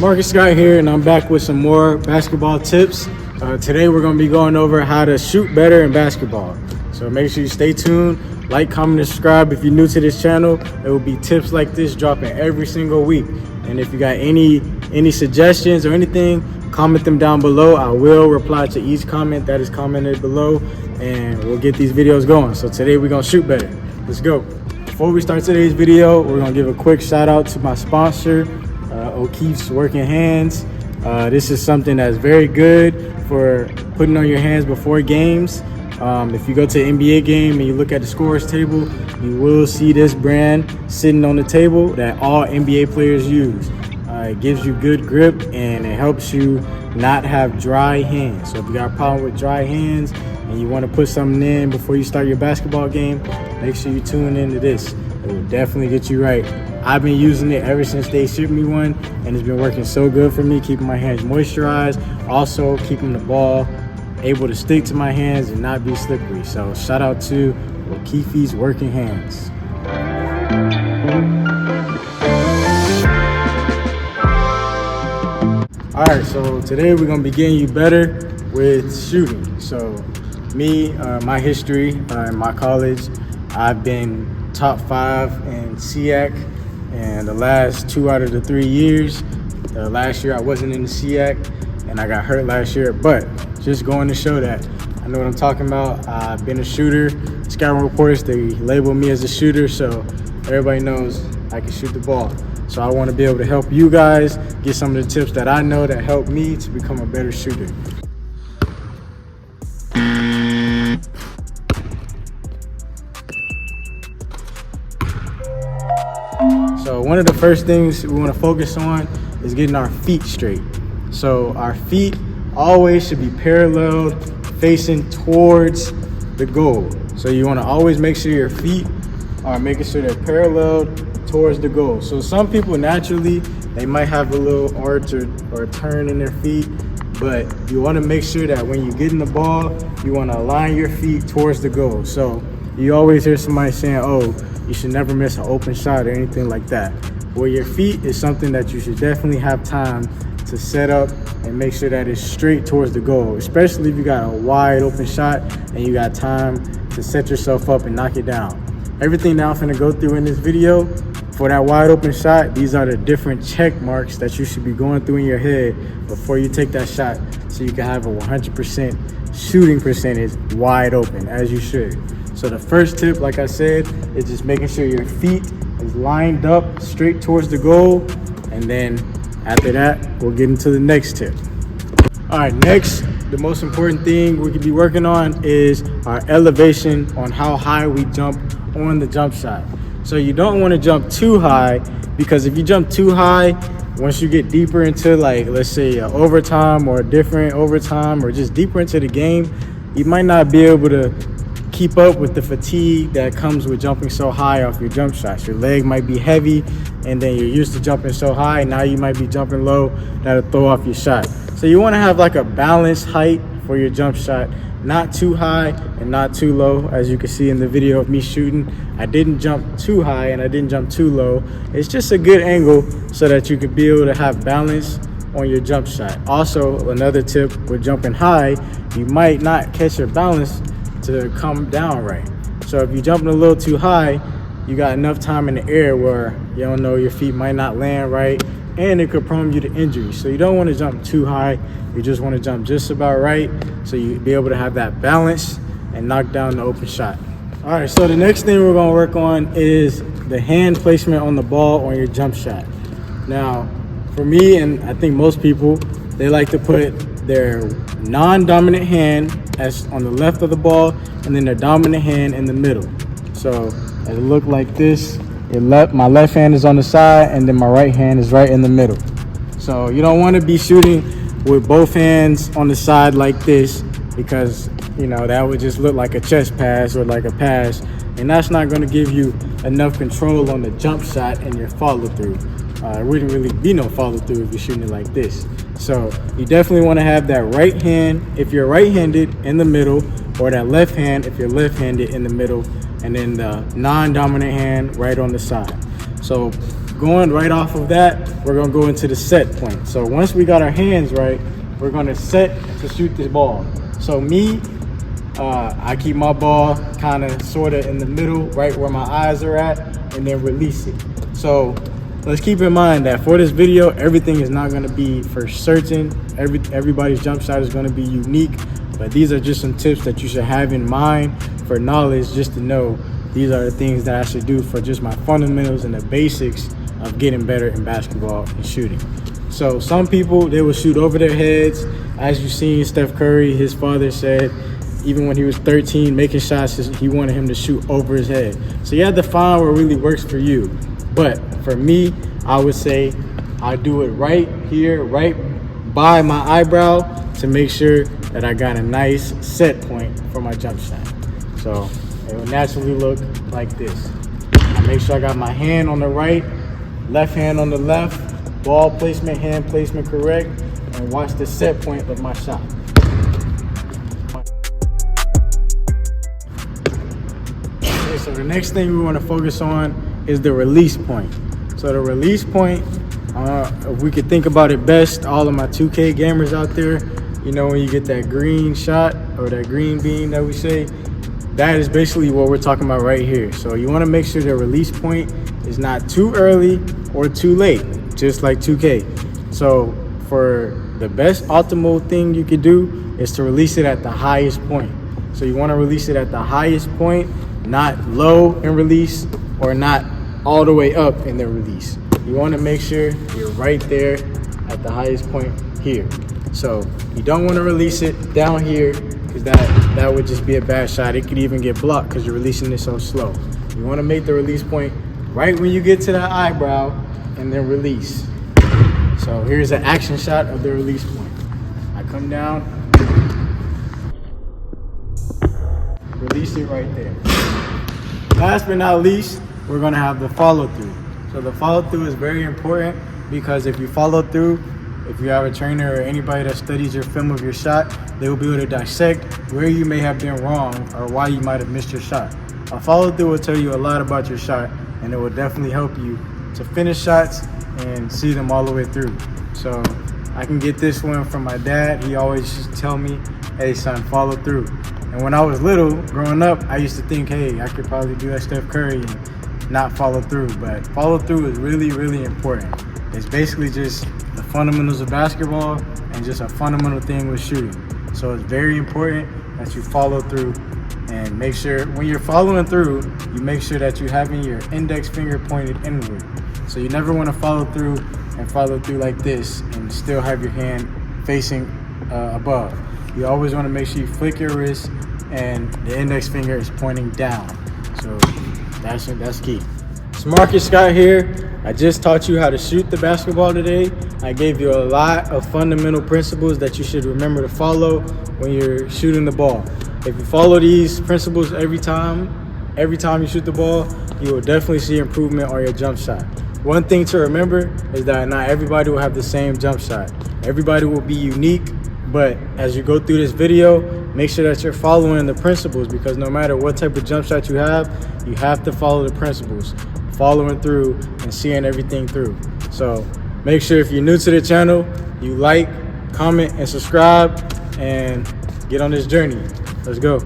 Marcus Scott here, and I'm back with some more basketball tips. Today we're going to be going over how to shoot better in basketball. So make sure you stay tuned, like, comment, and subscribe if you're new to this channel. There will be tips like this dropping every single week. And if you got any suggestions or anything, comment them down below. I will reply to each comment that is commented below, and we'll get these videos going. So today we're going to shoot better. Let's go. Before we start today's video, we're going to give a quick shout out to my sponsor, O'Keefe's Working Hands. This is something that's very good for putting on your hands before games. If you go to an NBA game and you look at the scorers table, you will see this brand sitting on the table that all NBA players use. It gives you good grip and it helps you not have dry hands. So if you got a problem with dry hands and you want to put something in before you start your basketball game, make sure you tune into this. It will definitely get you right. I've been using it ever since they shipped me one, and it's been working so good for me, keeping my hands moisturized, also keeping the ball able to stick to my hands and not be slippery. So shout out to O'Keefe's Working Hands. All right, so today we're gonna be getting you better with shooting. So me, my history in my college, I've been top 5 in SEAC. And the last 2 out of the 3 years, last year I wasn't in the SEAC and I got hurt last year, but just going to show that I know what I'm talking about. I've been a shooter. Scouting reports, they label me as a shooter, so everybody knows I can shoot the ball. So I want to be able to help you guys get some of the tips that I know that help me to become a better shooter. So one of the first things we want to focus on is getting our feet straight. So our feet always should be parallel, facing towards the goal. So you want to always make sure your feet are making sure they're parallel towards the goal. So some people naturally, they might have a little arch or turn in their feet, but you want to make sure that when you get in the ball, you want to align your feet towards the goal. So you always hear somebody saying, oh, you should never miss an open shot or anything like that. Well, your feet is something that you should definitely have time to set up and make sure that it's straight towards the goal, especially if you got a wide open shot and you got time to set yourself up and knock it down. Everything that I'm gonna go through in this video for that wide open shot, these are the different check marks that you should be going through in your head before you take that shot, so you can have a 100% shooting percentage wide open, as you should. So the first tip, like I said, is just making sure your feet is lined up straight towards the goal. And then after that, we'll get into the next tip. All right, next, the most important thing we could be working on is our elevation on how high we jump on the jump shot. So you don't want to jump too high, because if you jump too high, once you get deeper into, like, let's say overtime or a different overtime or just deeper into the game, you might not be able to keep up with the fatigue that comes with jumping so high off your jump shots. Your leg might be heavy, and then you're used to jumping so high. Now you might be jumping low, that'll throw off your shot. So you want to have like a balanced height for your jump shot, not too high and not too low. As you can see in the video of me shooting, I didn't jump too high and I didn't jump too low. It's just a good angle so that you could be able to have balance on your jump shot. Also, another tip with jumping high, you might not catch your balance to come down right. So if you're jumping a little too high, you got enough time in the air where you don't know, your feet might not land right, and it could prone you to injury. So you don't want to jump too high. You just want to jump just about right, so you be able to have that balance and knock down the open shot. All right, so the next thing we're going to work on is the hand placement on the ball on your jump shot. Now, for me, and I think most people, they like to put their non-dominant hand as on the left of the ball, and then their dominant hand in the middle. So it look like this. My left hand is on the side, and then my right hand is right in the middle. So you don't want to be shooting with both hands on the side like this, because you know that would just look like a chest pass or like a pass, and that's not going to give you enough control on the jump shot and your follow through. It wouldn't really be no follow through if you're shooting it like this. So you definitely want to have that right hand if you're right-handed in the middle, or that left hand if you're left-handed in the middle, and then the non-dominant hand right on the side. So going right off of that, we're gonna go into the set point. So once we got our hands right, we're gonna set to shoot this ball. So me, I keep my ball kind of sort of in the middle, right where my eyes are at, and then release it. So let's keep in mind that for this video, everything is not gonna be for certain. Everybody's jump shot is gonna be unique, but these are just some tips that you should have in mind for knowledge, just to know these are the things that I should do for just my fundamentals and the basics of getting better in basketball and shooting. So some people, they will shoot over their heads. As you seen Steph Curry, his father said, even when he was 13, making shots, he wanted him to shoot over his head. So you have to find what really works for you. But for me, I would say I do it right here, right by my eyebrow, to make sure that I got a nice set point for my jump shot. So it will naturally look like this. I make sure I got my hand on the right, left hand on the left, ball placement, hand placement correct, and watch the set point of my shot. Okay, so the next thing we want to focus on is the release point. So the release point, if we could think about it best, all of my 2K gamers out there, you know, when you get that green shot or that green beam that we say, that is basically what we're talking about right here. So you want to make sure the release point is not too early or too late, just like 2K. So for the best optimal thing you could do is to release it at the highest point. So you want to release it at the highest point, not low in release or not all the way up in the release. You want to make sure you're right there at the highest point here. So you don't want to release it down here, because that would just be a bad shot. It could even get blocked because you're releasing it so slow. You want to make the release point right when you get to that eyebrow and then release. So here's an action shot of the release point. I come down, release it right there. Last but not least, we're gonna have the follow through. So the follow through is very important, because if you follow through, if you have a trainer or anybody that studies your film of your shot, they will be able to dissect where you may have been wrong or why you might have missed your shot. A follow through will tell you a lot about your shot, and it will definitely help you to finish shots and see them all the way through. So I can get this one from my dad. He always used to tell me, hey son, follow through. And when I was little, growing up, I used to think, hey, I could probably do that Steph Curry and not follow through. But follow through is really, really important. It's basically just the fundamentals of basketball and just a fundamental thing with shooting. So it's very important that you follow through, and make sure when you're following through, you make sure that you're having your index finger pointed inward. So you never want to follow through like this and still have your hand facing above. You always want to make sure you flick your wrist and the index finger is pointing down. So that's key. It's Marcus Scott here. I just taught you how to shoot the basketball today. I gave you a lot of fundamental principles that you should remember to follow when you're shooting the ball. If you follow these principles every time you shoot the ball, you will definitely see improvement on your jump shot. One thing to remember is that not everybody will have the same jump shot. Everybody will be unique, but as you go through this video, make sure that you're following the principles, because no matter what type of jump shot you have to follow the principles, following through and seeing everything through. So make sure, if you're new to the channel, you like, comment, and subscribe, and get on this journey. Let's go.